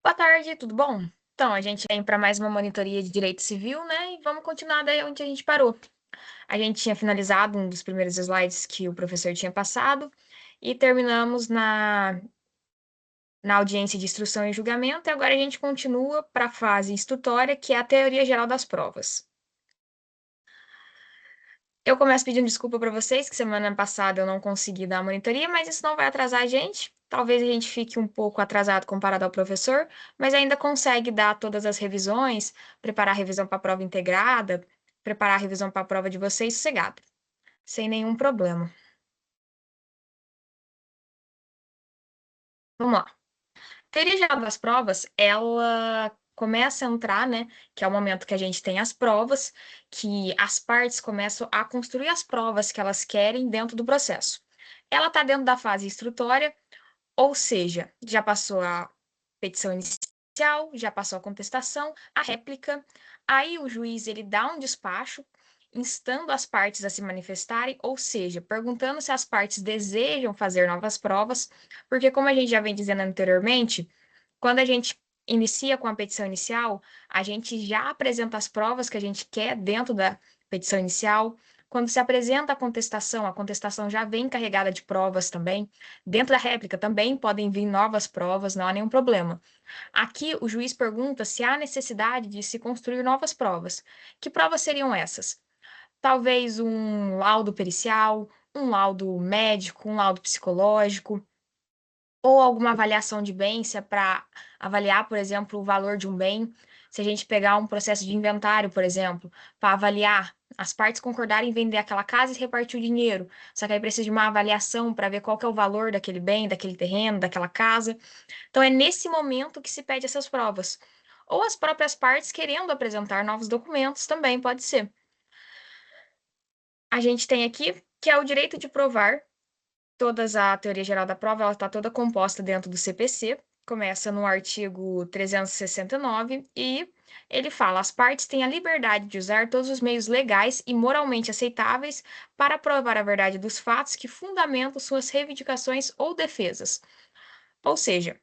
Boa tarde, tudo bom? Então, a gente vem para mais uma monitoria de direito civil, né? E vamos continuar daí onde a gente parou. A gente tinha finalizado um dos primeiros slides que o professor tinha passado e terminamos na audiência de instrução e julgamento, e agora a gente continua para a fase instrutória, que é a teoria geral das provas. Eu começo pedindo desculpa para vocês, que semana passada eu não consegui dar a monitoria, mas isso não vai atrasar a gente. Talvez a gente fique um pouco atrasado comparado ao professor, mas ainda consegue dar todas as revisões, preparar a revisão para a prova integrada, preparar a revisão para a prova de vocês sossegado, sem nenhum problema. Vamos lá. Teoria geral das provas, ela começa a entrar, né? Que é o momento que a gente tem as provas, que as partes começam a construir as provas que elas querem dentro do processo. Ela está dentro da fase instrutória, ou seja, já passou a petição inicial, já passou a contestação, a réplica. Aí o juiz ele dá um despacho instando as partes a se manifestarem, ou seja, perguntando se as partes desejam fazer novas provas, porque como a gente já vem dizendo anteriormente, quando a gente inicia com a petição inicial, a gente já apresenta as provas que a gente quer dentro da petição inicial. Quando se apresenta a contestação já vem carregada de provas também. Dentro da réplica também podem vir novas provas, não há nenhum problema. Aqui, o juiz pergunta se há necessidade de se construir novas provas. Que provas seriam essas? Talvez um laudo pericial, um laudo médico, um laudo psicológico ou alguma avaliação de bem, se é para avaliar, por exemplo, o valor de um bem. Se a gente pegar um processo de inventário, por exemplo, para avaliar, as partes concordarem em vender aquela casa e repartir o dinheiro. Só que aí precisa de uma avaliação para ver qual que é o valor daquele bem, daquele terreno, daquela casa. Então é nesse momento que se pede essas provas. Ou as próprias partes querendo apresentar novos documentos também pode ser. A gente tem aqui que é o direito de provar. Todas a teoria geral da prova, ela está toda composta dentro do CPC, começa no artigo 369 e ele fala: as partes têm a liberdade de usar todos os meios legais e moralmente aceitáveis para provar a verdade dos fatos que fundamentam suas reivindicações ou defesas. Ou seja,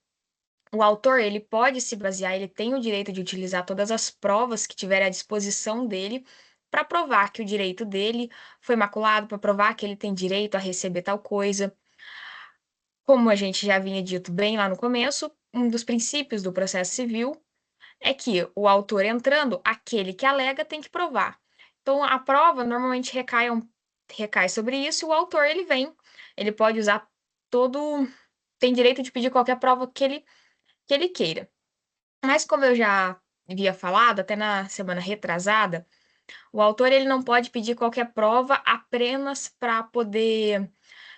o autor ele pode se basear, ele tem o direito de utilizar todas as provas que tiver à disposição dele para provar que o direito dele foi maculado, para provar que ele tem direito a receber tal coisa. Como a gente já havia dito bem lá no começo, um dos princípios do processo civil é que o autor entrando, aquele que alega tem que provar. Então, a prova normalmente recai sobre isso e o autor ele vem, ele pode usar todo, tem direito de pedir qualquer prova que ele queira. Mas como eu já havia falado, até na semana retrasada, o autor ele não pode pedir qualquer prova apenas para poder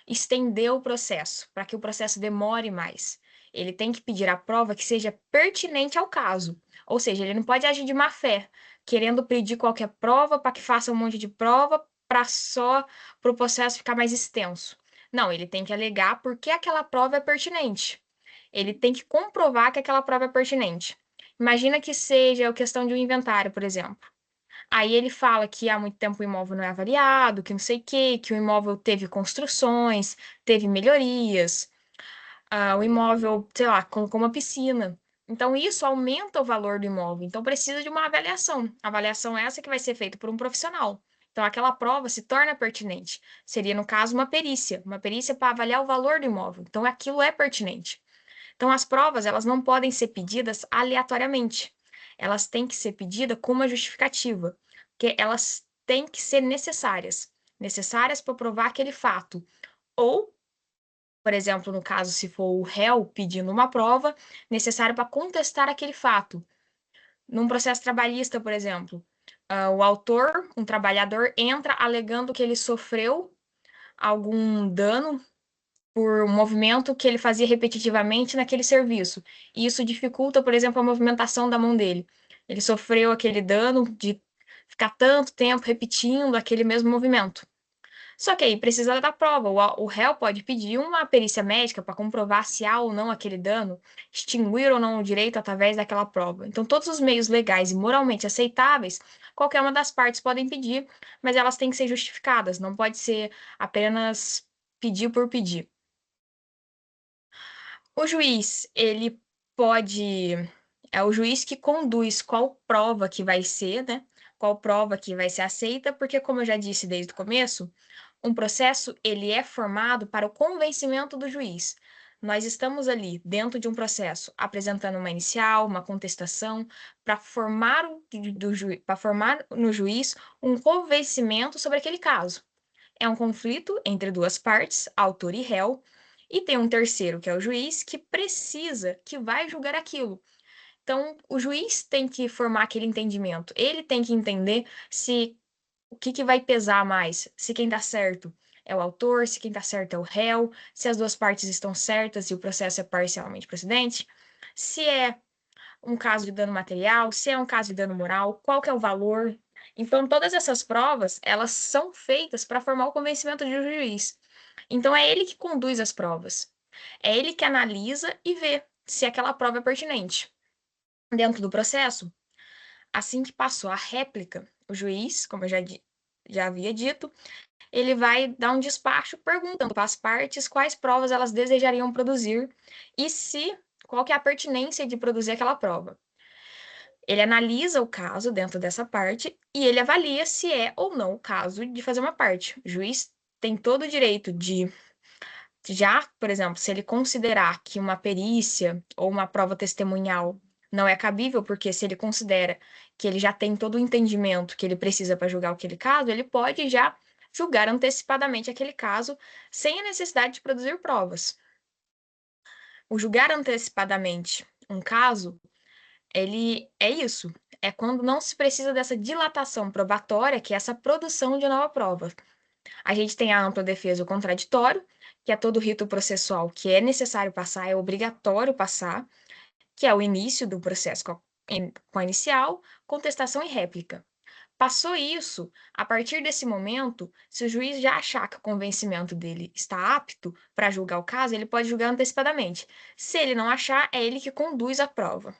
estender o processo, para que o processo demore mais. Ele tem que pedir a prova que seja pertinente ao caso. Ou seja, ele não pode agir de má fé, querendo pedir qualquer prova para que faça um monte de prova para o processo ficar mais extenso. Não, ele tem que alegar porque aquela prova é pertinente. Ele tem que comprovar que aquela prova é pertinente. Imagina que seja a questão de um inventário, por exemplo. Aí ele fala que há muito tempo o imóvel não é avaliado, que não sei o quê, que o imóvel teve construções, teve melhorias, o imóvel, sei lá, com uma piscina. Então, isso aumenta o valor do imóvel. Então, precisa de uma avaliação. Avaliação essa que vai ser feita por um profissional. Então, aquela prova se torna pertinente. Seria, no caso, uma perícia para avaliar o valor do imóvel. Então, aquilo é pertinente. Então, as provas, elas não podem ser pedidas aleatoriamente. Elas têm que ser pedidas com uma justificativa, porque elas têm que ser necessárias. Necessárias para provar aquele fato. Ou, por exemplo, no caso, se for o réu pedindo uma prova, necessária para contestar aquele fato. Num processo trabalhista, por exemplo, o autor, um trabalhador, entra alegando que ele sofreu algum dano por um movimento que ele fazia repetitivamente naquele serviço. E isso dificulta, por exemplo, a movimentação da mão dele. Ele sofreu aquele dano de ficar tanto tempo repetindo aquele mesmo movimento. Só que aí precisa da prova. O réu pode pedir uma perícia médica para comprovar se há ou não aquele dano, extinguir ou não o direito através daquela prova. Então, todos os meios legais e moralmente aceitáveis, qualquer uma das partes podem pedir, mas elas têm que ser justificadas, não pode ser apenas pedir por pedir. O juiz, ele pode. É o juiz que conduz qual prova que vai ser, né? Qual prova que vai ser aceita, porque, como eu já disse desde o começo, um processo ele é formado para o convencimento do juiz. Nós estamos ali dentro de um processo apresentando uma inicial, uma contestação, para formar, para formar no juiz um convencimento sobre aquele caso. É um conflito entre duas partes, autor e réu, e tem um terceiro, que é o juiz, que precisa, que vai julgar aquilo. Então, o juiz tem que formar aquele entendimento. Ele tem que entender se o que que vai pesar mais, se quem está certo é o autor, se quem está certo é o réu, se as duas partes estão certas e o processo é parcialmente procedente, se é um caso de dano material, se é um caso de dano moral, qual que é o valor. Então, todas essas provas, elas são feitas para formar o convencimento de um juiz. Então, é ele que conduz as provas. É ele que analisa e vê se aquela prova é pertinente. Dentro do processo, assim que passou a réplica, o juiz, como eu já havia dito, ele vai dar um despacho perguntando para as partes quais provas elas desejariam produzir e se qual que é a pertinência de produzir aquela prova. Ele analisa o caso dentro dessa parte e ele avalia se é ou não o caso de fazer uma parte. O juiz tem todo o direito de já, por exemplo, se ele considerar que uma perícia ou uma prova testemunhal não é cabível, porque se ele considera que ele já tem todo o entendimento que ele precisa para julgar aquele caso, ele pode já julgar antecipadamente aquele caso sem a necessidade de produzir provas. O julgar antecipadamente um caso, ele é isso, é quando não se precisa dessa dilatação probatória, que é essa produção de nova prova. A gente tem a ampla defesa e o contraditório, que é todo rito processual que é necessário passar, é obrigatório passar, que é o início do processo com a inicial, contestação e réplica. Passou isso, a partir desse momento, se o juiz já achar que o convencimento dele está apto para julgar o caso, ele pode julgar antecipadamente. Se ele não achar, é ele que conduz a prova.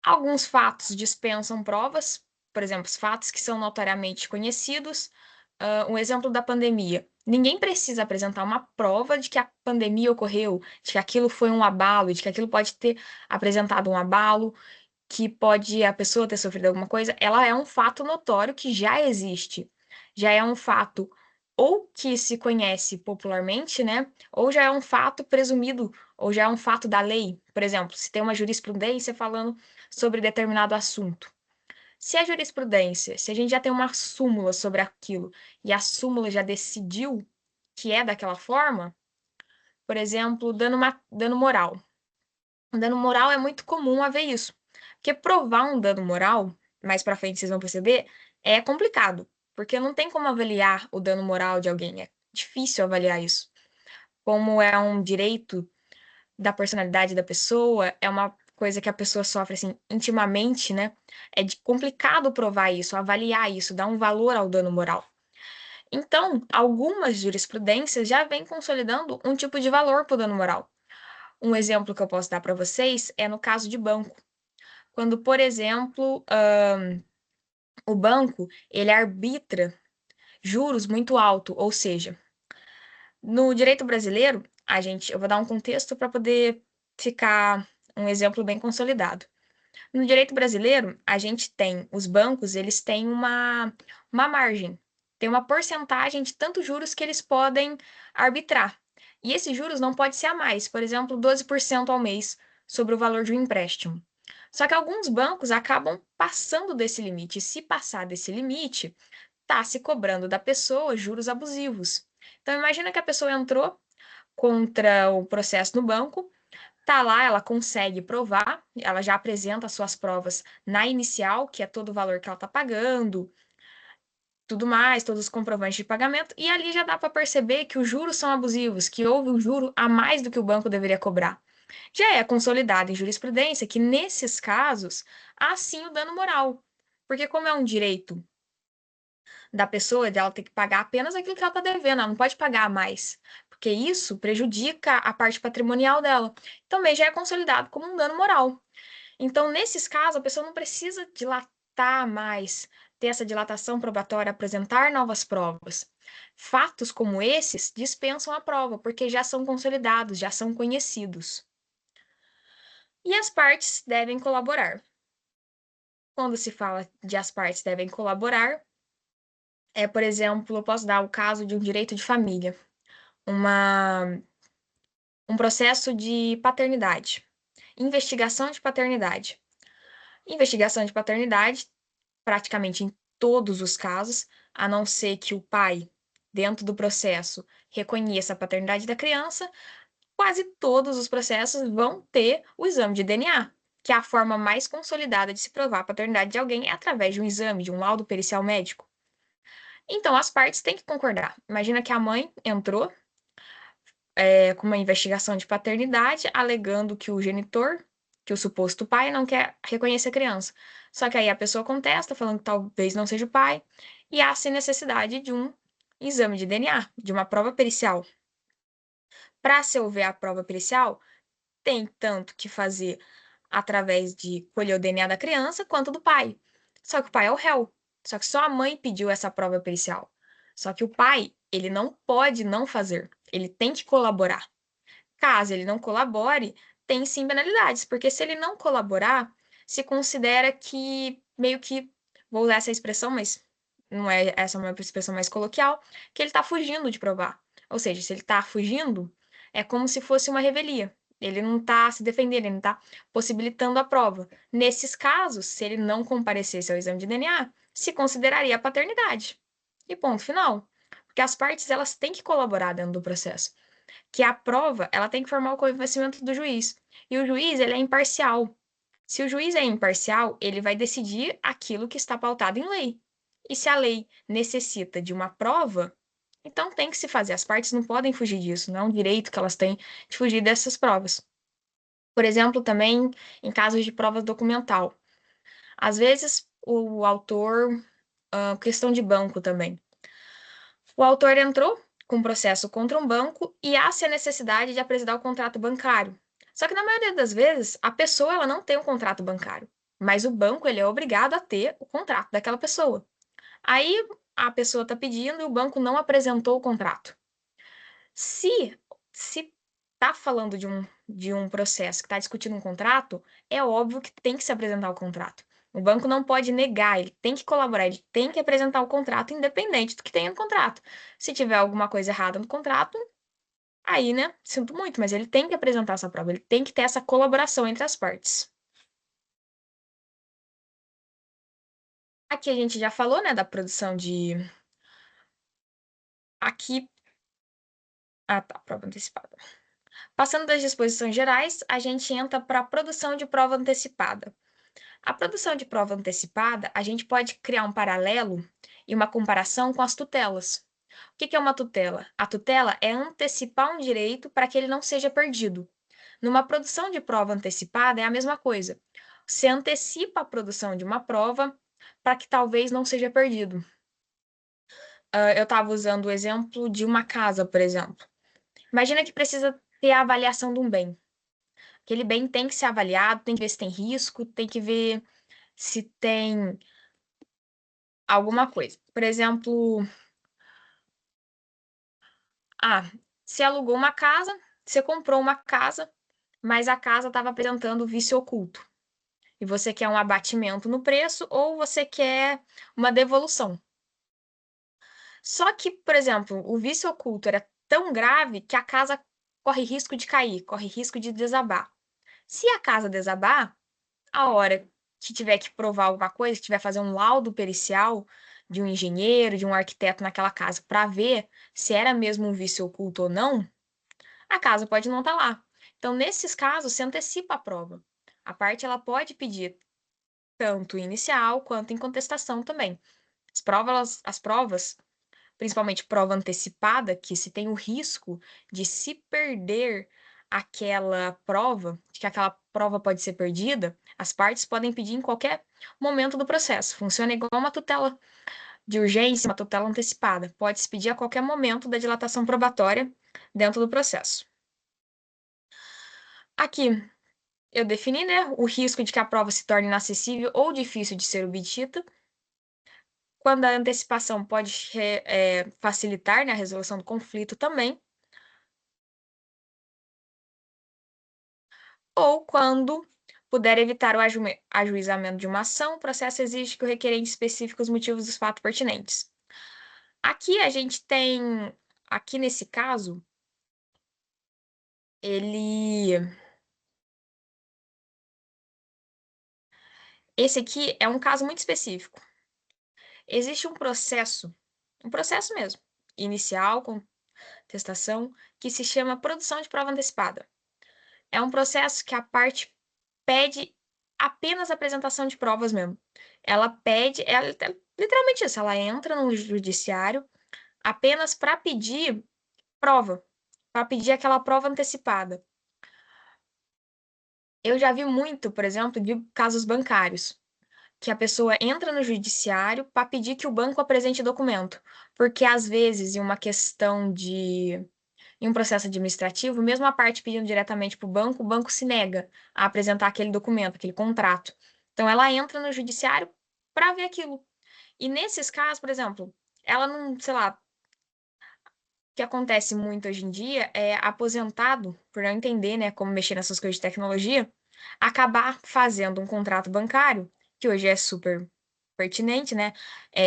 Alguns fatos dispensam provas, por exemplo, os fatos que são notoriamente conhecidos. Um exemplo da pandemia. Ninguém precisa apresentar uma prova de que a pandemia ocorreu, de que aquilo foi um abalo, de que aquilo pode ter apresentado um abalo, que pode a pessoa ter sofrido alguma coisa. Ela é um fato notório que já existe. Já é um fato ou que se conhece popularmente, né? Ou já é um fato presumido, ou já é um fato da lei. Por exemplo, se tem uma jurisprudência falando sobre determinado assunto. Se a jurisprudência, se a gente já tem uma súmula sobre aquilo e a súmula já decidiu que é daquela forma, por exemplo, dano moral. O dano moral é muito comum haver isso. Porque provar um dano moral, mais pra frente vocês vão perceber, é complicado. Porque não tem como avaliar o dano moral de alguém. É difícil avaliar isso. Como é um direito da personalidade da pessoa, é uma coisa que a pessoa sofre assim intimamente, né? É complicado provar isso, avaliar isso, dar um valor ao dano moral. Então, algumas jurisprudências já vêm consolidando um tipo de valor para o dano moral. Um exemplo que eu posso dar para vocês é no caso de banco. Quando, por exemplo, o banco ele arbitra juros muito alto, ou seja, no direito brasileiro, eu vou dar um contexto para poder ficar um exemplo bem consolidado. No direito brasileiro, a gente tem, os bancos, eles têm uma margem, tem uma porcentagem de tantos juros que eles podem arbitrar. E esses juros não pode ser a mais, por exemplo, 12% ao mês sobre o valor de um empréstimo. Só que alguns bancos acabam passando desse limite. E se passar desse limite, está se cobrando da pessoa juros abusivos. Então, imagina que a pessoa entrou contra o processo no banco, tá lá, ela consegue provar, ela já apresenta as suas provas na inicial, que é todo o valor que ela está pagando, tudo mais, todos os comprovantes de pagamento, e ali já dá para perceber que os juros são abusivos, que houve um juro a mais do que o banco deveria cobrar. Já é consolidado em jurisprudência que, nesses casos, há sim o dano moral, porque como é um direito da pessoa, de ela ter que pagar apenas aquilo que ela está devendo, ela não pode pagar a mais, porque isso prejudica a parte patrimonial dela. Também já é consolidado como um dano moral. Então, nesses casos, a pessoa não precisa dilatar mais, ter essa dilatação probatória, apresentar novas provas. Fatos como esses dispensam a prova, porque já são consolidados, já são conhecidos. E as partes devem colaborar. Quando se fala de as partes devem colaborar, por exemplo, eu posso dar o caso de um direito de família, uma, um processo de paternidade, investigação de paternidade. Investigação de paternidade, praticamente em todos os casos, a não ser que o pai, dentro do processo, reconheça a paternidade da criança, quase todos os processos vão ter o exame de DNA, que é a forma mais consolidada de se provar a paternidade de alguém é através de um exame, de um laudo pericial médico. Então, as partes têm que concordar. Imagina que a mãe entrou, com uma investigação de paternidade, alegando que o genitor, que o suposto pai, não quer reconhecer a criança. Só que aí a pessoa contesta, falando que talvez não seja o pai, e há-se necessidade de um exame de DNA, de uma prova pericial. Para se houver a prova pericial, tem tanto que fazer através de colher o DNA da criança quanto do pai. Só que o pai é o réu. Só que só a mãe pediu essa prova pericial. Só que o pai, ele não pode não fazer. Ele tem que colaborar. Caso ele não colabore, tem sim penalidades, porque se ele não colaborar, se considera que meio que, vou usar essa expressão, mas não é essa uma expressão mais coloquial, que ele está fugindo de provar. Ou seja, se ele está fugindo, é como se fosse uma revelia. Ele não está se defendendo, ele não está possibilitando a prova. Nesses casos, se ele não comparecesse ao exame de DNA, se consideraria a paternidade. E ponto final. Porque as partes elas têm que colaborar dentro do processo que a prova ela tem que formar o convencimento do juiz. E o juiz ele é imparcial. Se o juiz é imparcial, ele vai decidir aquilo que está pautado em lei. E se a lei necessita de uma prova, então tem que se fazer. As partes não podem fugir disso, não é um direito que elas têm de fugir dessas provas. Por exemplo, também em casos de prova documental. Às vezes, o autor, questão de banco também. O autor entrou com um processo contra um banco e há-se a necessidade de apresentar o contrato bancário. Só que na maioria das vezes, a pessoa ela não tem um contrato bancário, mas o banco ele é obrigado a ter o contrato daquela pessoa. Aí a pessoa está pedindo e o banco não apresentou o contrato. Se está falando de um processo que está discutindo um contrato, é óbvio que tem que se apresentar o contrato. O banco não pode negar, ele tem que colaborar, ele tem que apresentar o contrato, independente do que tenha no contrato. Se tiver alguma coisa errada no contrato, aí, né, sinto muito, mas ele tem que apresentar essa prova, ele tem que ter essa colaboração entre as partes. Aqui a gente já falou, né, da produção de. Aqui. Ah, tá, prova antecipada. Passando das disposições gerais, a gente entra para a produção de prova antecipada. A produção de prova antecipada, a gente pode criar um paralelo e uma comparação com as tutelas. O que é uma tutela? A tutela é antecipar um direito para que ele não seja perdido. Numa produção de prova antecipada, é a mesma coisa. Você antecipa a produção de uma prova para que talvez não seja perdido. Eu estava usando o exemplo de uma casa, por exemplo. Imagina que precisa ter a avaliação de um bem. Aquele bem tem que ser avaliado, tem que ver se tem risco, tem que ver se tem alguma coisa. Por exemplo, você alugou uma casa, você comprou uma casa, mas a casa estava apresentando vício oculto. E você quer um abatimento no preço ou você quer uma devolução. Só que, por exemplo, o vício oculto era tão grave que a casa corre risco de cair, corre risco de desabar. Se a casa desabar, a hora que tiver que provar alguma coisa, que tiver que fazer um laudo pericial de um engenheiro, de um arquiteto naquela casa para ver se era mesmo um vício oculto ou não, a casa pode não estar lá. Então, nesses casos, se antecipa a prova. A parte ela pode pedir tanto inicial quanto em contestação também. As provas, principalmente prova antecipada, que se tem o risco de se perder aquela prova, de que aquela prova pode ser perdida, as partes podem pedir em qualquer momento do processo. Funciona igual uma tutela de urgência, uma tutela antecipada. Pode-se pedir a qualquer momento da dilatação probatória dentro do processo. Aqui, eu defini, né, o risco de que a prova se torne inacessível ou difícil de ser obtida. quando a antecipação pode facilitar, né, a resolução do conflito também, ou quando puder evitar o ajuizamento de uma ação, o processo exige que o requerente especifique os motivos dos fatos pertinentes. Aqui a gente tem, aqui nesse caso, ele. Esse aqui é um caso muito específico. Existe um processo mesmo, inicial, contestação, que se chama produção de prova antecipada. É um processo que a parte pede apenas a apresentação de provas mesmo. Ela pede, é literalmente isso, ela entra no judiciário apenas para pedir prova, para pedir aquela prova antecipada. Eu já vi muito, por exemplo, de casos bancários, que a pessoa entra no judiciário para pedir que o banco apresente documento, porque às vezes, em uma questão de em um processo administrativo, mesmo a parte pedindo diretamente para o banco se nega a apresentar aquele documento, aquele contrato. Então, ela entra no judiciário para ver aquilo. E nesses casos, por exemplo, ela não, sei lá, o que acontece muito hoje em dia é aposentado, por não entender, né, como mexer nessas coisas de tecnologia, acabar fazendo um contrato bancário, que hoje é super pertinente, né?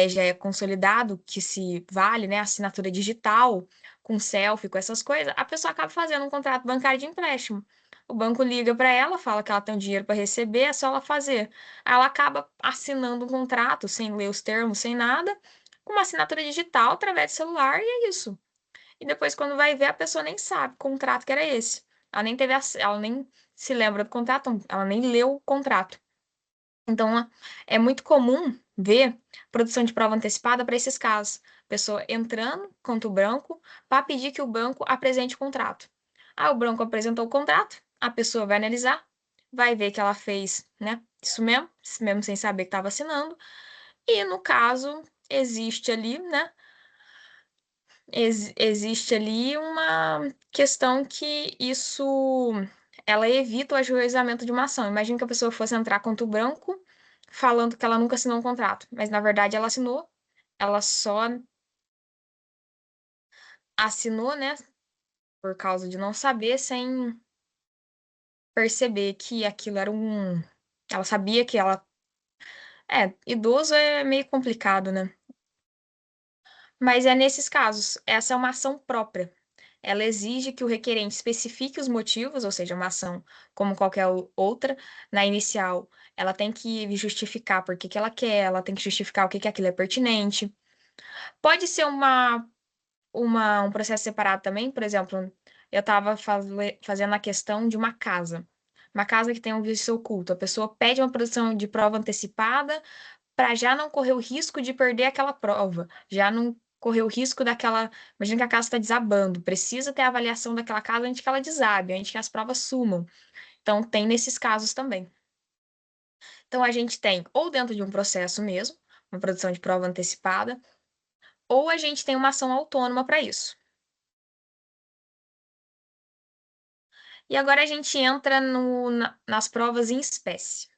Já é consolidado que se vale, né, assinatura digital, com selfie, com essas coisas, a pessoa acaba fazendo um contrato bancário de empréstimo. O banco liga para ela, fala que ela tem um dinheiro para receber, é só ela fazer. Aí ela acaba assinando um contrato sem ler os termos, sem nada, com uma assinatura digital através do celular, e é isso. E depois, quando vai ver, a pessoa nem sabe o contrato que era esse. Ela nem se lembra do contrato, ela nem leu o contrato. Então, é muito comum ver produção de prova antecipada para esses casos. Pessoa entrando contra o banco para pedir que o banco apresente o contrato. Aí o banco apresentou o contrato, a pessoa vai analisar, vai ver que ela fez, né, isso mesmo sem saber que estava assinando. E no caso, existe ali, né, existe ali uma questão que isso ela evita o ajuizamento de uma ação. Imagina que a pessoa fosse entrar contra o branco falando que ela nunca assinou um contrato, mas na verdade ela assinou, ela só assinou, né, por causa de não saber, sem perceber que aquilo era um. Ela sabia que ela. Idoso é meio complicado, né? Mas é nesses casos, essa é uma ação própria. Ela exige que o requerente especifique os motivos, ou seja, uma ação como qualquer outra. Na inicial, ela tem que justificar por que que ela quer, ela tem que justificar o que que aquilo é pertinente. Pode ser um processo separado também, por exemplo, eu estava fazendo a questão de uma casa. Uma casa que tem um vício oculto. A pessoa pede uma produção de prova antecipada para já não correr o risco de perder aquela prova, já não correr o risco daquela. Imagina que a casa está desabando, precisa ter a avaliação daquela casa antes que ela desabe, antes que as provas sumam. Então, tem nesses casos também. Então, a gente tem ou dentro de um processo mesmo, uma produção de prova antecipada, ou a gente tem uma ação autônoma para isso. E agora a gente entra nas provas em espécie.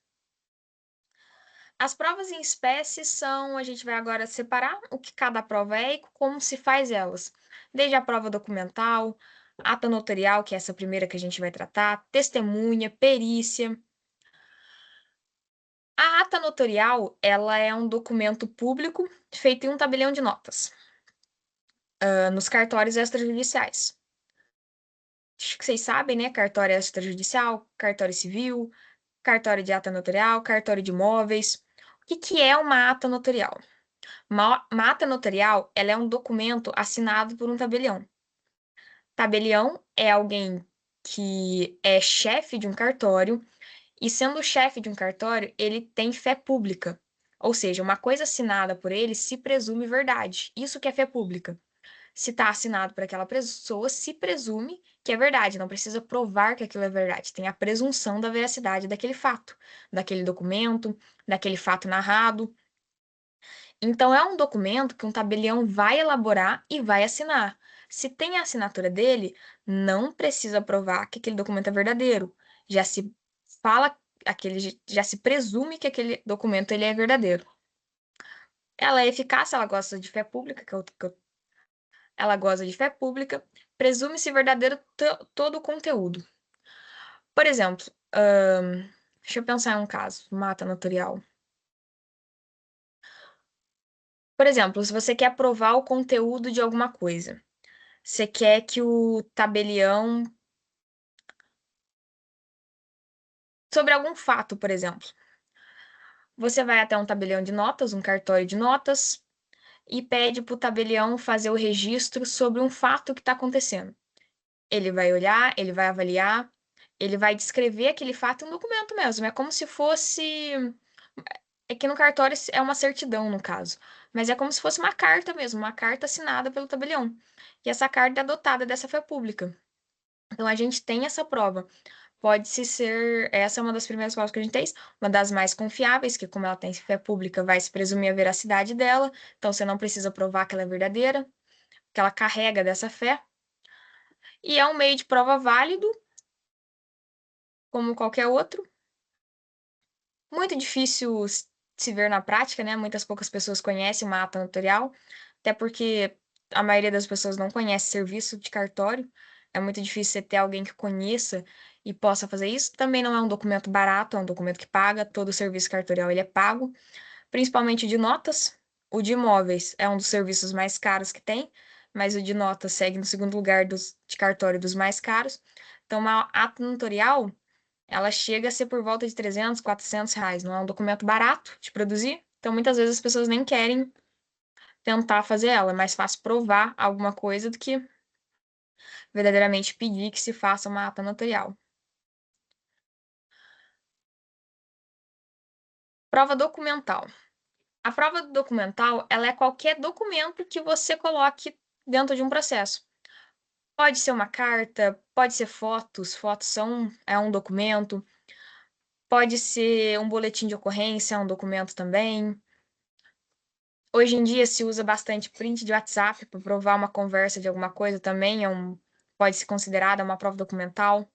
As provas em espécie são, a gente vai agora separar o que cada prova é e como se faz elas. Desde a prova documental, ata notarial, que é essa primeira que a gente vai tratar, testemunha, perícia. A ata notarial, ela é um documento público feito em um tabelião de notas, nos cartórios extrajudiciais. Acho que vocês sabem, né? Cartório extrajudicial, cartório civil, cartório de ata notarial, cartório de imóveis. O que que é uma ata notarial? Uma ata notarial, ela é um documento assinado por um tabelião. Tabelião é alguém que é chefe de um cartório, e sendo chefe de um cartório, ele tem fé pública. Ou seja, uma coisa assinada por ele se presume verdade. Isso que é fé pública. Se está assinado por aquela pessoa, se presume que é verdade. Não precisa provar que aquilo é verdade. Tem a presunção da veracidade daquele fato, daquele documento, daquele fato narrado. Então, é um documento que um tabelião vai elaborar e vai assinar. Se tem a assinatura dele, não precisa provar que aquele documento é verdadeiro. Já se fala, já se presume que aquele documento ele é verdadeiro. Ela é eficaz, ela gosta de fé pública, ela goza de fé pública, presume-se verdadeiro todo o conteúdo. Por exemplo, deixa eu pensar em um caso, mata notarial. Por exemplo, se você quer provar o conteúdo de alguma coisa, você quer que o tabelião, sobre algum fato, por exemplo, você vai até um tabelião de notas, um cartório de notas, e pede para o tabelião fazer o registro sobre um fato que está acontecendo. Ele vai olhar, ele vai avaliar, ele vai descrever aquele fato em um documento mesmo. É como se fosse. É que no cartório é uma certidão, no caso. Mas é como se fosse uma carta mesmo, uma carta assinada pelo tabelião. E essa carta é adotada dessa fé pública. Então a gente tem essa prova. Pode-se ser. Essa é uma das primeiras provas que a gente tem, uma das mais confiáveis, que, como ela tem fé pública, vai se presumir a veracidade dela. Então você não precisa provar que ela é verdadeira, que ela carrega dessa fé. E é um meio de prova válido, como qualquer outro. Muito difícil se ver na prática, né? Muitas poucas pessoas conhecem uma ata notarial, até porque a maioria das pessoas não conhece serviço de cartório. É muito difícil você ter alguém que conheça e possa fazer isso. Também não é um documento barato, é um documento que paga. Todo serviço cartorial ele é pago, principalmente o de notas. O de imóveis é um dos serviços mais caros que tem, mas o de notas segue no segundo lugar de cartório dos mais caros. Então, uma ata notarial ela chega a ser por volta de 300, 400 reais. Não é um documento barato de produzir, então muitas vezes as pessoas nem querem tentar fazer ela. É mais fácil provar alguma coisa do que verdadeiramente pedir que se faça uma ata notarial. Prova documental. A prova documental, ela é qualquer documento que você coloque dentro de um processo. Pode ser uma carta, pode ser fotos, fotos é um documento, pode ser um boletim de ocorrência, é um documento também. Hoje em dia se usa bastante print de WhatsApp para provar uma conversa de alguma coisa também, pode ser considerada uma prova documental.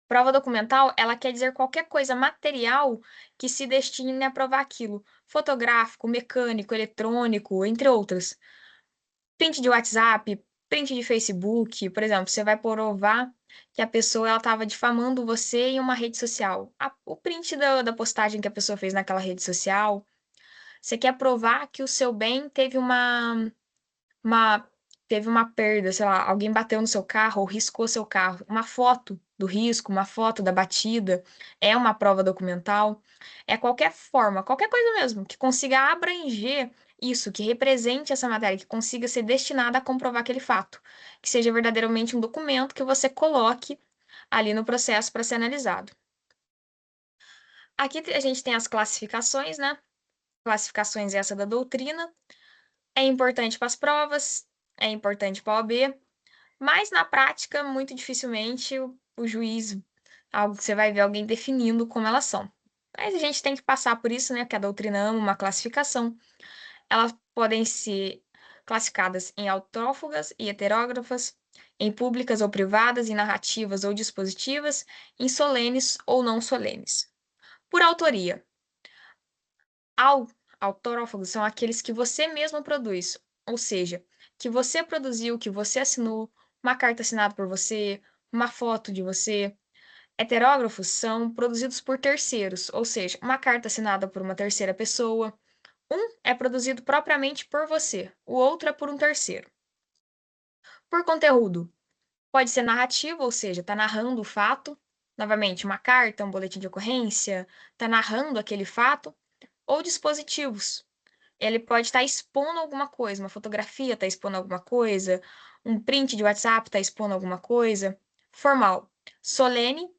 Prova documental, ela quer dizer qualquer coisa material que se destine a provar aquilo, fotográfico, mecânico, eletrônico, entre outras. Print de WhatsApp, print de Facebook, por exemplo, você vai provar que a pessoa ela estava difamando você em uma rede social. O print da postagem que a pessoa fez naquela rede social. Você quer provar que o seu bem uma, teve uma perda, sei lá, alguém bateu no seu carro ou riscou seu carro. Uma foto do risco, uma foto da batida, é uma prova documental. É qualquer forma, qualquer coisa mesmo, que consiga abranger isso, que represente essa matéria, que consiga ser destinada a comprovar aquele fato, que seja verdadeiramente um documento que você coloque ali no processo para ser analisado. Aqui a gente tem as classificações, né? Classificações essa da doutrina. É importante para as provas, é importante para a OAB, mas na prática, muito dificilmente o juiz, algo que você vai ver alguém definindo como elas são. Mas a gente tem que passar por isso, né? Que a doutrina ama uma classificação. Elas podem ser classificadas em autrófogas e heterógrafas, em públicas ou privadas, em narrativas ou dispositivas, em solenes ou não solenes. Por autoria. Au- Autógrafos são aqueles que você mesmo produz, ou seja, que você produziu, que você assinou, uma carta assinada por você, uma foto de você. Heterógrafos são produzidos por terceiros, ou seja, uma carta assinada por uma terceira pessoa. Um é produzido propriamente por você, o outro é por um terceiro. Por conteúdo, pode ser narrativo, ou seja, está narrando o fato. Novamente, uma carta, um boletim de ocorrência, está narrando aquele fato. Ou dispositivos, ele pode estar expondo alguma coisa, uma fotografia está expondo alguma coisa, um print de WhatsApp está expondo alguma coisa. Formal. Solene.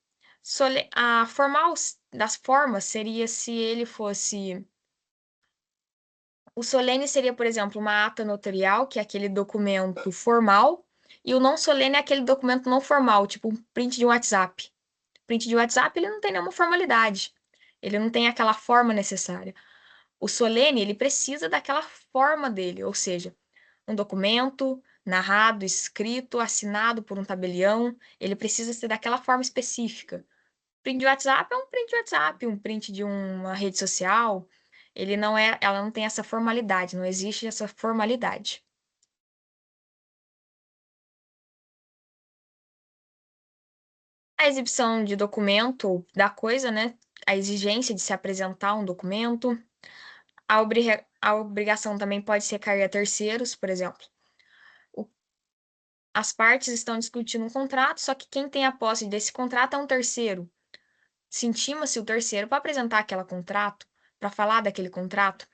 A formal das formas seria se ele fosse. O solene seria, por exemplo, uma ata notarial, que é aquele documento formal, e o não solene é aquele documento não formal, tipo um print de WhatsApp. Print de WhatsApp, ele não tem nenhuma formalidade. Ele não tem aquela forma necessária. O solene, ele precisa daquela forma dele, ou seja, um documento narrado, escrito, assinado por um tabelião, ele precisa ser daquela forma específica. Print de WhatsApp é um print de WhatsApp, um print de uma rede social. Ela não tem essa formalidade, não existe essa formalidade. A exibição de documento da coisa, né? A exigência de se apresentar um documento. A obrigação também pode ser cair a terceiros, por exemplo. O- As partes estão discutindo um contrato, só que quem tem a posse desse contrato é um terceiro. Se intima-se o terceiro para apresentar aquele contrato, para falar daquele contrato.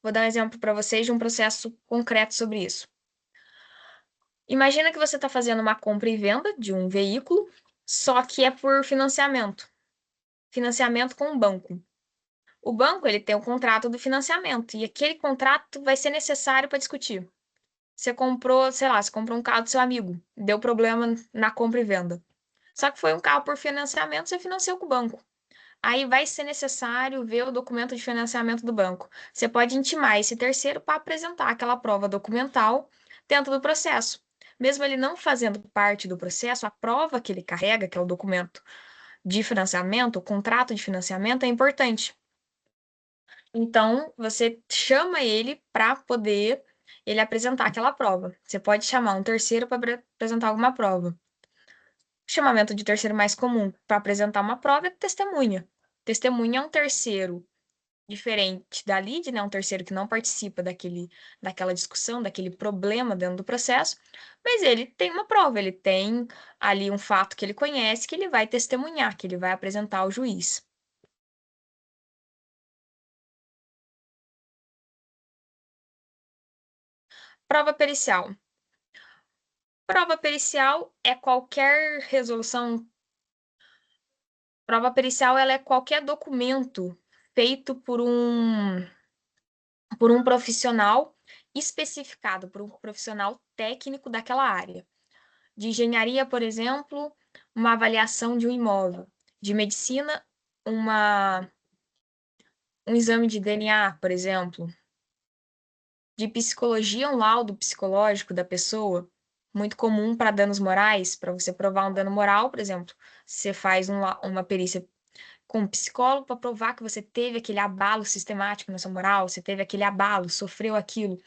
Vou dar um exemplo para vocês de um processo concreto sobre isso. Imagina que você está fazendo uma compra e venda de um veículo, só que é por financiamento. Financiamento com o banco. O banco, ele tem o contrato do financiamento e aquele contrato vai ser necessário para discutir. Você comprou, sei lá, você comprou um carro do seu amigo, deu problema na compra e venda. Só que foi um carro por financiamento, você financiou com o banco. Aí vai ser necessário ver o documento de financiamento do banco. Você pode intimar esse terceiro para apresentar aquela prova documental dentro do processo. Mesmo ele não fazendo parte do processo, a prova que ele carrega, que é o documento de financiamento, o contrato de financiamento, é importante. Então, você chama ele para poder ele apresentar aquela prova. Você pode chamar um terceiro para apresentar alguma prova. O chamamento de terceiro mais comum para apresentar uma prova é testemunha. Testemunha é um terceiro diferente da lead, né? Um terceiro que não participa daquela discussão, daquele problema dentro do processo, mas ele tem uma prova, ele tem ali um fato que ele conhece, que ele vai testemunhar, que ele vai apresentar ao juiz. Prova pericial. Prova pericial é qualquer resolução. Prova pericial ela é qualquer documento feito por um profissional especificado, por um profissional técnico daquela área. De engenharia, por exemplo, uma avaliação de um imóvel. De medicina, um exame de DNA, por exemplo. De psicologia, um laudo psicológico da pessoa. Muito comum para danos morais, para você provar um dano moral, por exemplo. Você faz uma perícia com um psicólogo para provar que você teve aquele abalo sistemático na sua moral, você teve aquele abalo, sofreu aquilo.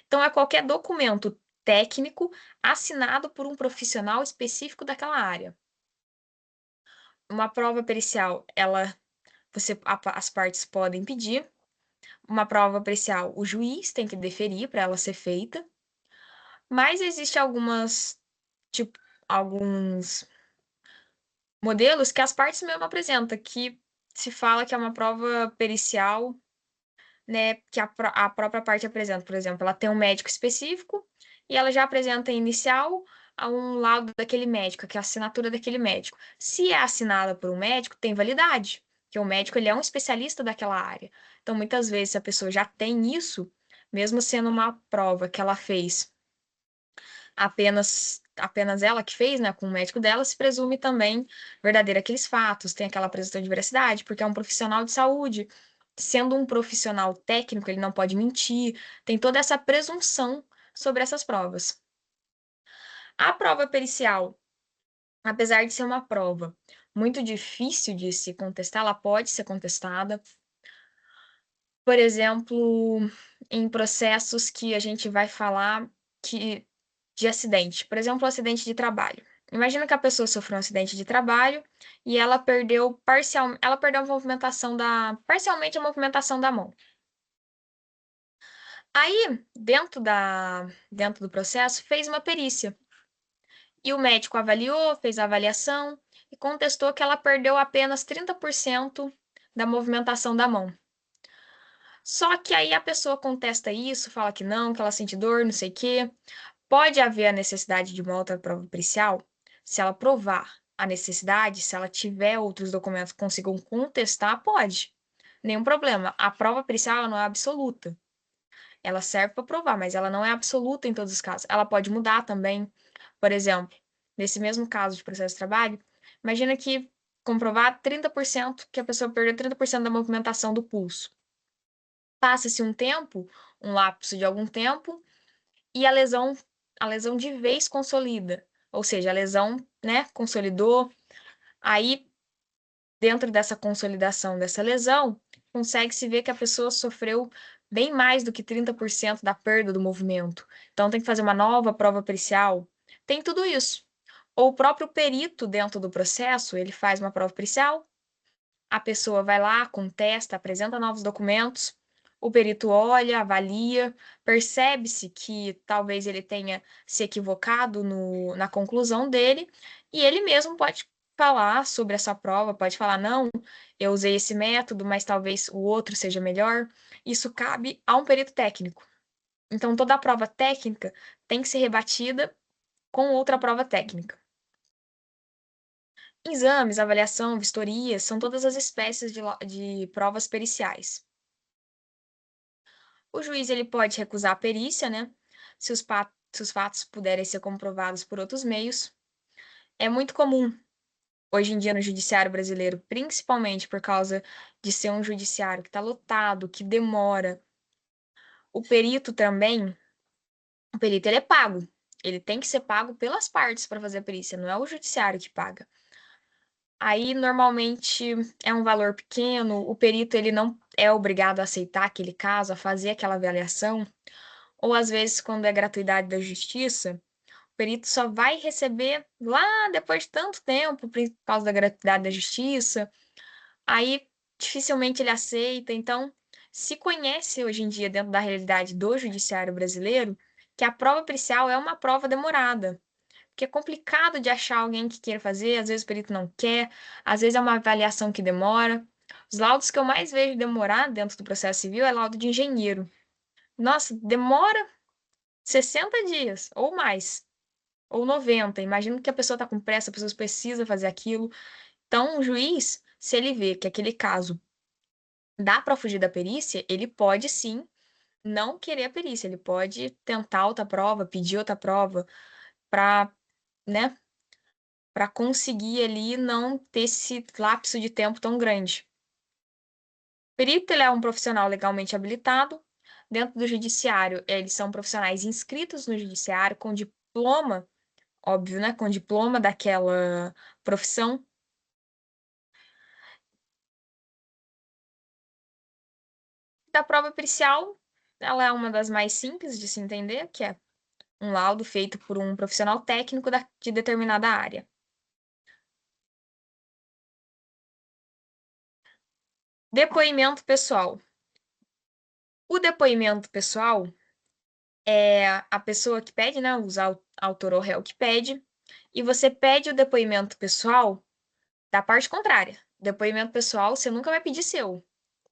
Então, é qualquer documento técnico assinado por um profissional específico daquela área. Uma prova pericial, as partes podem pedir. Uma prova pericial, o juiz tem que deferir para ela ser feita. Mas existe tipo, alguns modelos que as partes mesmo apresentam, que se fala que é uma prova pericial, né, que a própria parte apresenta. Por exemplo, ela tem um médico específico e ela já apresenta inicial a um laudo daquele médico, que é a assinatura daquele médico. Se é assinada por um médico, tem validade, porque o médico ele é um especialista daquela área. Então, muitas vezes, se a pessoa já tem isso, mesmo sendo uma prova que ela fez apenas ela que fez, né, com o médico dela, se presume também verdadeira aqueles fatos, tem aquela presunção de veracidade, porque é um profissional de saúde. Sendo um profissional técnico, ele não pode mentir, tem toda essa presunção sobre essas provas. A prova pericial, apesar de ser uma prova muito difícil de se contestar, ela pode ser contestada. Por exemplo, em processos que a gente vai falar que de acidente, por exemplo, um acidente de trabalho. Imagina que a pessoa sofreu um acidente de trabalho e ela perdeu parcialmente a movimentação da mão. Aí, dentro do processo, fez uma perícia. E o médico avaliou, fez a avaliação e contestou que ela perdeu apenas 30% da movimentação da mão. Só que aí a pessoa contesta isso, fala que não, que ela sente dor, não sei o quê. Pode haver a necessidade de uma outra prova pericial, se ela provar a necessidade, se ela tiver outros documentos que consigam contestar, pode. Nenhum problema. A prova pericial ela não é absoluta. Ela serve para provar, mas ela não é absoluta em todos os casos. Ela pode mudar também. Por exemplo, nesse mesmo caso de processo de trabalho, imagina que comprovar 30% que a pessoa perdeu 30% da movimentação do pulso. Passa-se um tempo, um lapso de algum tempo, e a lesão de vez consolida. Ou seja, a lesão, né, consolidou. Aí, dentro dessa consolidação dessa lesão, consegue-se ver que a pessoa sofreu bem mais do que 30% da perda do movimento. Então tem que fazer uma nova prova pericial. Tem tudo isso. Ou o próprio perito dentro do processo, ele faz uma prova pericial, a pessoa vai lá, contesta, apresenta novos documentos, o perito olha, avalia, percebe-se que talvez ele tenha se equivocado na conclusão dele, e ele mesmo pode falar sobre essa prova, pode falar, não, eu usei esse método, mas talvez o outro seja melhor. Isso cabe a um perito técnico. Então, toda a prova técnica tem que ser rebatida com outra prova técnica. Exames, avaliação, vistorias, são todas as espécies de provas periciais. O juiz ele pode recusar a perícia, né? Se os fatos puderem ser comprovados por outros meios. É muito comum, hoje em dia, no judiciário brasileiro, principalmente por causa de ser um judiciário que está lotado, que demora. O perito também, o perito ele é pago. Ele tem que ser pago pelas partes para fazer a perícia, não é o judiciário que paga. Aí, normalmente, é um valor pequeno, o perito ele não é obrigado a aceitar aquele caso, a fazer aquela avaliação, ou às vezes, quando é gratuidade da justiça, o perito só vai receber lá depois de tanto tempo, por causa da gratuidade da justiça, aí dificilmente ele aceita. Então, se conhece hoje em dia, dentro da realidade do judiciário brasileiro, que a prova pericial é uma prova demorada. Porque é complicado de achar alguém que queira fazer, às vezes o perito não quer, às vezes é uma avaliação que demora. Os laudos que eu mais vejo demorar dentro do processo civil é laudo de engenheiro. Nossa, demora 60 dias ou mais, ou 90. Imagino que a pessoa está com pressa, a pessoa precisa fazer aquilo. Então, o juiz, se ele vê que aquele caso dá para fugir da perícia, ele pode sim não querer a perícia, ele pode tentar outra prova, pedir outra prova para, né, para conseguir ali não ter esse lapso de tempo tão grande. O perito ele é um profissional legalmente habilitado. Dentro do judiciário, eles são profissionais inscritos no judiciário com diploma, óbvio, né, com diploma daquela profissão. Da prova pericial, ela é uma das mais simples de se entender, que é um laudo feito por um profissional técnico de determinada área. Depoimento pessoal. O depoimento pessoal é a pessoa que pede, né? O autor ou réu que pede, e você pede o depoimento pessoal da parte contrária. Depoimento pessoal, você nunca vai pedir seu.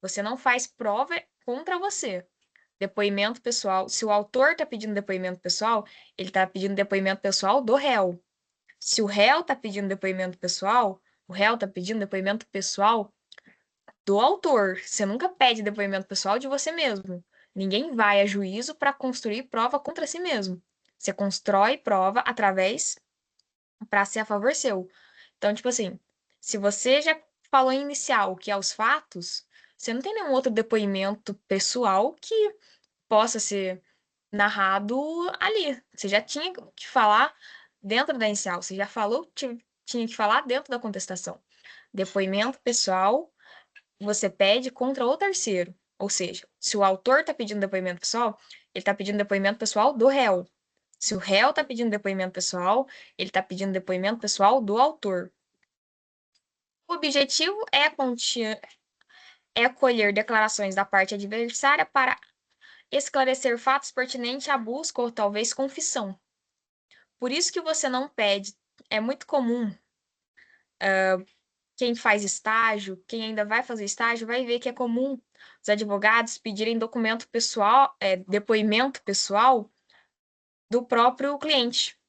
Você não faz prova contra você. Depoimento pessoal, se o autor está pedindo depoimento pessoal, ele está pedindo depoimento pessoal do réu. Se o réu está pedindo depoimento pessoal, o réu está pedindo depoimento pessoal do autor. Você nunca pede depoimento pessoal de você mesmo. Ninguém vai a juízo para construir prova contra si mesmo. Você constrói prova através para ser a favor seu. Então, tipo assim, se você já falou em inicial o que é os fatos, você não tem nenhum outro depoimento pessoal que possa ser narrado ali. Você já tinha que falar dentro da inicial, você já falou que tinha que falar dentro da contestação. Depoimento pessoal você pede contra o terceiro. Ou seja, se o autor está pedindo depoimento pessoal, ele está pedindo depoimento pessoal do réu. Se o réu está pedindo depoimento pessoal, ele está pedindo depoimento pessoal do autor. O objetivo é colher declarações da parte adversária para esclarecer fatos pertinentes à busca ou talvez confissão. Por isso que você não pede. É muito comum quem faz estágio, quem ainda vai fazer estágio, vai ver que é comum os advogados pedirem documento pessoal, depoimento pessoal do próprio cliente.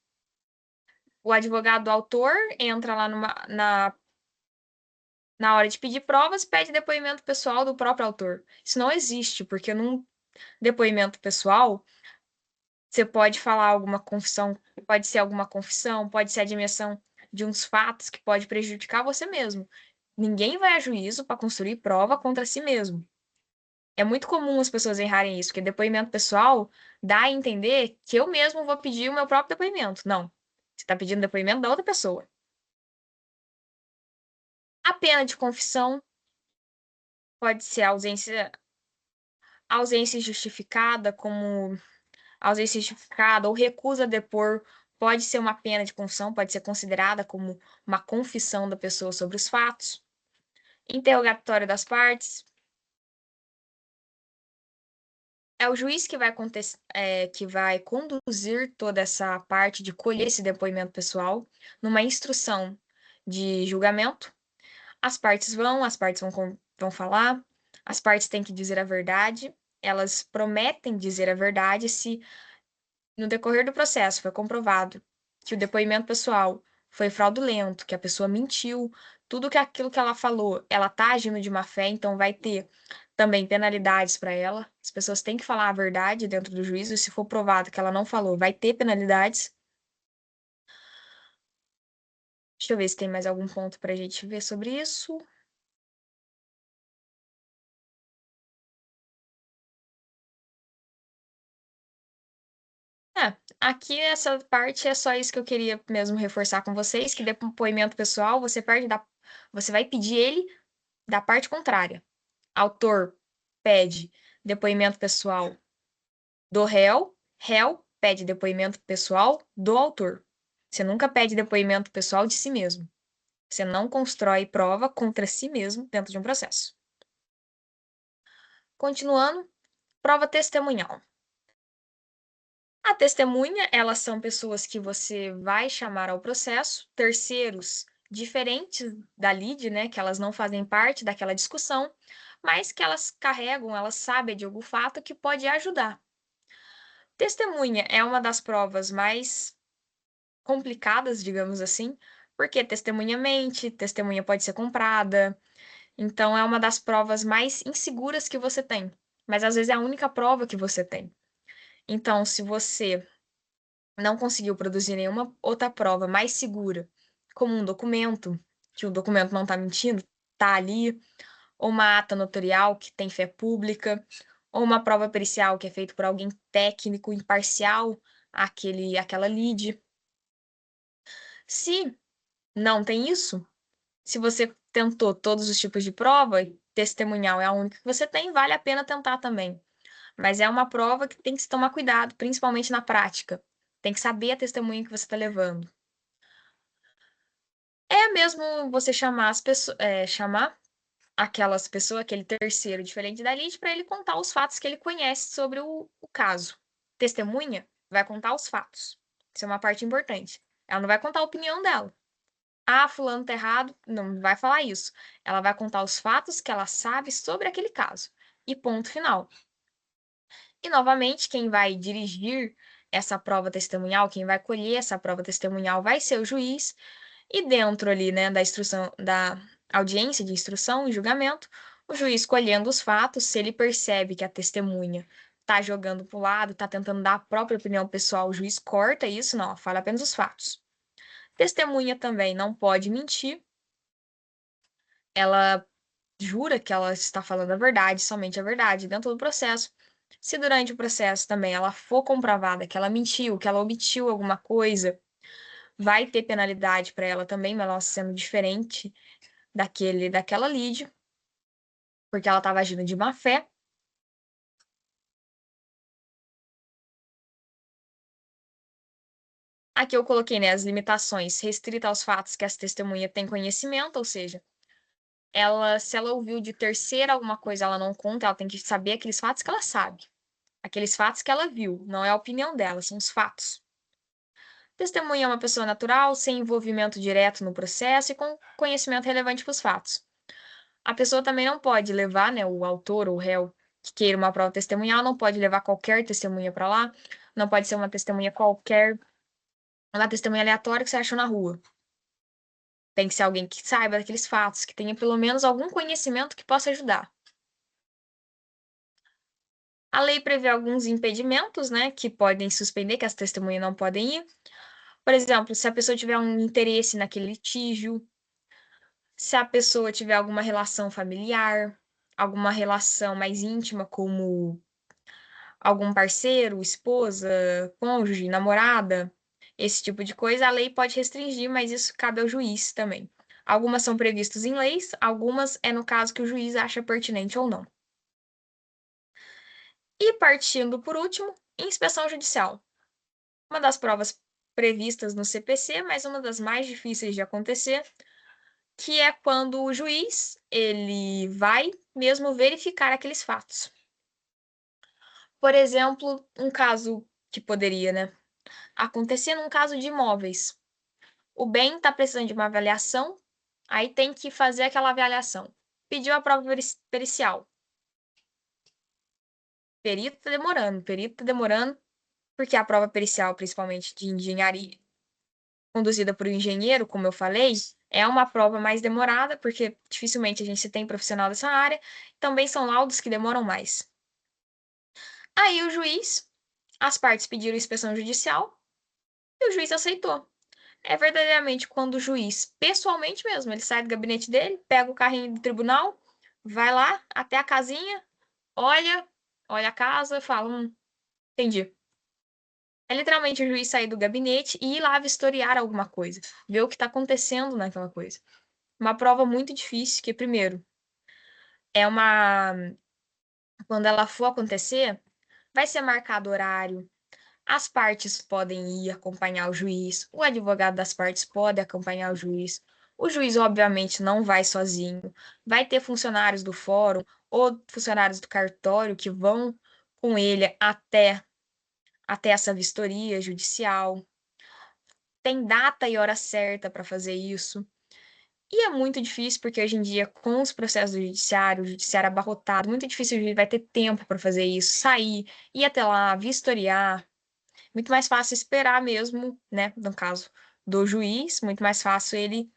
O advogado autor entra lá na hora de pedir provas, pede depoimento pessoal do próprio autor. Isso não existe, porque num depoimento pessoal, você pode falar alguma confissão, pode ser alguma confissão, pode ser admissão de uns fatos que pode prejudicar você mesmo. Ninguém vai a juízo para construir prova contra si mesmo. É muito comum as pessoas errarem isso, porque depoimento pessoal dá a entender que eu mesmo vou pedir o meu próprio depoimento. Não. Você está pedindo depoimento da outra pessoa. A pena de confissão pode ser ausência justificada, como ausência justificada ou recusa a depor, pode ser uma pena de confissão, pode ser considerada como uma confissão da pessoa sobre os fatos. Interrogatório das partes. É o juiz que que vai conduzir toda essa parte de colher esse depoimento pessoal numa instrução de julgamento. As partes vão falar, as partes têm que dizer a verdade, elas prometem dizer a verdade se no decorrer do processo foi comprovado que o depoimento pessoal foi fraudulento, que a pessoa mentiu, tudo que aquilo que ela falou, ela tá agindo de má fé, então vai ter também penalidades para ela. As pessoas têm que falar a verdade dentro do juízo, e se for provado que ela não falou, vai ter penalidades. Deixa eu ver se tem mais algum ponto para a gente ver sobre isso. Aqui essa parte é só isso que eu queria mesmo reforçar com vocês, que depoimento pessoal, você vai pedir ele da parte contrária. Autor pede depoimento pessoal do réu, réu pede depoimento pessoal do autor. Você nunca pede depoimento pessoal de si mesmo. Você não constrói prova contra si mesmo dentro de um processo. Continuando, prova testemunhal. A testemunha, elas são pessoas que você vai chamar ao processo, terceiros diferentes da lide, né, que elas não fazem parte daquela discussão, mas que elas carregam, elas sabem de algum fato que pode ajudar. Testemunha é uma das provas mais complicadas, digamos assim, porque testemunha mente, testemunha pode ser comprada, então é uma das provas mais inseguras que você tem, mas às vezes é a única prova que você tem. Então, se você não conseguiu produzir nenhuma outra prova mais segura, como um documento, que o documento não está mentindo, está ali, ou uma ata notarial que tem fé pública, ou uma prova pericial que é feita por alguém técnico, imparcial, aquela lide. Se não tem isso, se você tentou todos os tipos de prova, e testemunhal é a única que você tem, vale a pena tentar também. Mas é uma prova que tem que se tomar cuidado, principalmente na prática. Tem que saber a testemunha que você está levando. É mesmo você chamar as pessoas, chamar aquelas pessoas, aquele terceiro diferente da lide, para ele contar os fatos que ele conhece sobre o caso. Testemunha vai contar os fatos. Isso é uma parte importante. Ela não vai contar a opinião dela. Ah, fulano tá errado. Não vai falar isso. Ela vai contar os fatos que ela sabe sobre aquele caso. E ponto final. E, novamente, quem vai dirigir essa prova testemunhal, quem vai colher essa prova testemunhal vai ser o juiz. E dentro ali, né, da instrução, da audiência de instrução e julgamento, o juiz colhendo os fatos, se ele percebe que a testemunha tá jogando pro lado, tá tentando dar a própria opinião pessoal, o juiz corta isso, não, fala apenas os fatos. Testemunha também não pode mentir, ela jura que ela está falando a verdade, somente a verdade, dentro do processo. Se durante o processo também ela for comprovada que ela mentiu, que ela omitiu alguma coisa, vai ter penalidade para ela também, mas ela sendo diferente daquela lide, porque ela estava agindo de má fé. Aqui eu coloquei, né, as limitações restritas aos fatos que essa testemunha tem conhecimento, ou seja, se ela ouviu de terceira alguma coisa, ela não conta, ela tem que saber aqueles fatos que ela sabe. Aqueles fatos que ela viu, não é a opinião dela, são os fatos. Testemunha é uma pessoa natural, sem envolvimento direto no processo e com conhecimento relevante para os fatos. A pessoa também não pode levar, né, o autor ou o réu que queira uma prova testemunhal, não pode levar qualquer testemunha para lá, não pode ser uma testemunha qualquer, uma testemunha aleatória que você achou na rua. Tem que ser alguém que saiba daqueles fatos, que tenha pelo menos algum conhecimento que possa ajudar. A lei prevê alguns impedimentos, né, que podem suspender, que as testemunhas não podem ir. Por exemplo, se a pessoa tiver um interesse naquele litígio, se a pessoa tiver alguma relação familiar, alguma relação mais íntima, como algum parceiro, esposa, cônjuge, namorada, esse tipo de coisa, a lei pode restringir, mas isso cabe ao juiz também. Algumas são previstas em leis, algumas é no caso que o juiz acha pertinente ou não. E partindo por último, inspeção judicial. Uma das provas previstas no CPC, mas uma das mais difíceis de acontecer, que é quando o juiz, ele vai mesmo verificar aqueles fatos. Por exemplo, um caso que poderia, né, acontecer num caso de imóveis. O bem está precisando de uma avaliação, aí tem que fazer aquela avaliação. Pediu a prova pericial. Perito tá demorando, porque a prova pericial, principalmente de engenharia, conduzida por um engenheiro, como eu falei, é uma prova mais demorada, porque dificilmente a gente tem profissional dessa área. Também são laudos que demoram mais. Aí o juiz, as partes pediram inspeção judicial e o juiz aceitou. É verdadeiramente quando o juiz, pessoalmente mesmo, ele sai do gabinete dele, pega o carrinho do tribunal, vai lá até a casinha, olha, olha a casa e fala, entendi. É literalmente o juiz sair do gabinete e ir lá vistoriar alguma coisa, ver o que está acontecendo naquela coisa. Uma prova muito difícil, que primeiro, é uma. Quando ela for acontecer, vai ser marcado horário, as partes podem ir acompanhar o juiz, o advogado das partes pode acompanhar o juiz. O juiz, obviamente, não vai sozinho, vai ter funcionários do fórum ou funcionários do cartório que vão com ele até essa vistoria judicial. Tem data e hora certa para fazer isso. E é muito difícil, porque hoje em dia, com os processos do judiciário, o judiciário abarrotado, muito difícil o juiz vai ter tempo para fazer isso, sair, ir até lá, vistoriar. Muito mais fácil esperar mesmo, né? No caso do juiz, muito mais fácil ele,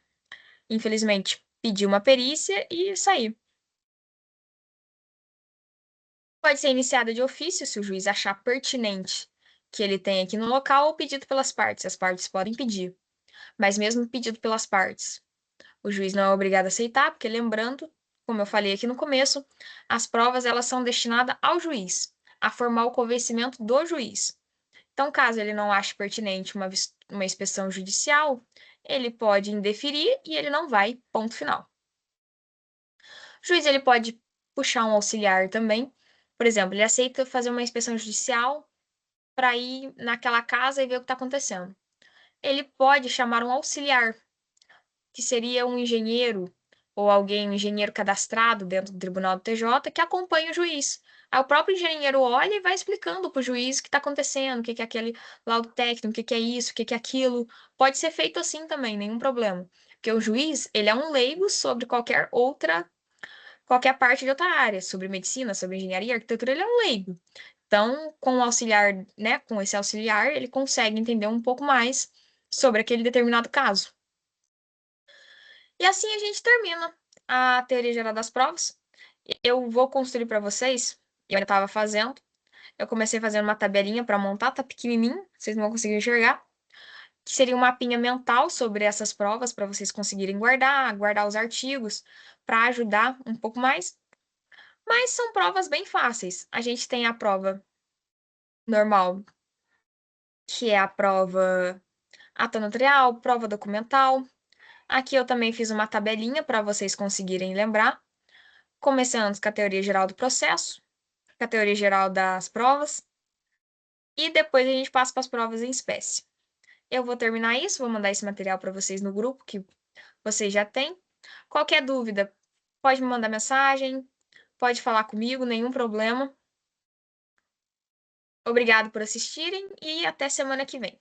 infelizmente, pedir uma perícia e sair. Pode ser iniciada de ofício, se o juiz achar pertinente que ele tenha aqui no local, ou pedido pelas partes. As partes podem pedir, mas mesmo pedido pelas partes, o juiz não é obrigado a aceitar, porque lembrando, como eu falei aqui no começo, as provas elas são destinadas ao juiz, a formar o convencimento do juiz. Então, caso ele não ache pertinente uma inspeção judicial, ele pode indeferir e ele não vai, ponto final. O juiz ele pode puxar um auxiliar também. Por exemplo, ele aceita fazer uma inspeção judicial para ir naquela casa e ver o que está acontecendo. Ele pode chamar um auxiliar, que seria um engenheiro ou alguém, um engenheiro cadastrado dentro do Tribunal do TJ, que acompanha o juiz. Aí o próprio engenheiro olha e vai explicando para o juiz o que está acontecendo, o que que é aquele laudo técnico, o que que é isso, o que que é aquilo. Pode ser feito assim também, nenhum problema. Porque o juiz, ele é um leigo sobre qualquer parte de outra área, sobre medicina, sobre engenharia, arquitetura, ele é um leigo. Então, com o auxiliar, né, com esse auxiliar, ele consegue entender um pouco mais sobre aquele determinado caso. E assim a gente termina a teoria geral das provas. Eu vou construir para vocês, eu ainda estava fazendo. Eu comecei fazendo uma tabelinha para montar, tá pequenininho, vocês não vão conseguir enxergar. Que seria um mapinha mental sobre essas provas para vocês conseguirem guardar os artigos, para ajudar um pouco mais. Mas são provas bem fáceis. A gente tem a prova normal, que é a prova ato notarial, prova documental. Aqui eu também fiz uma tabelinha para vocês conseguirem lembrar. Começando com a teoria geral do processo, com a teoria geral das provas, e depois a gente passa para as provas em espécie. Eu vou terminar isso, vou mandar esse material para vocês no grupo que vocês já têm. Qualquer dúvida, pode me mandar mensagem, pode falar comigo, nenhum problema. Obrigado por assistirem e até semana que vem.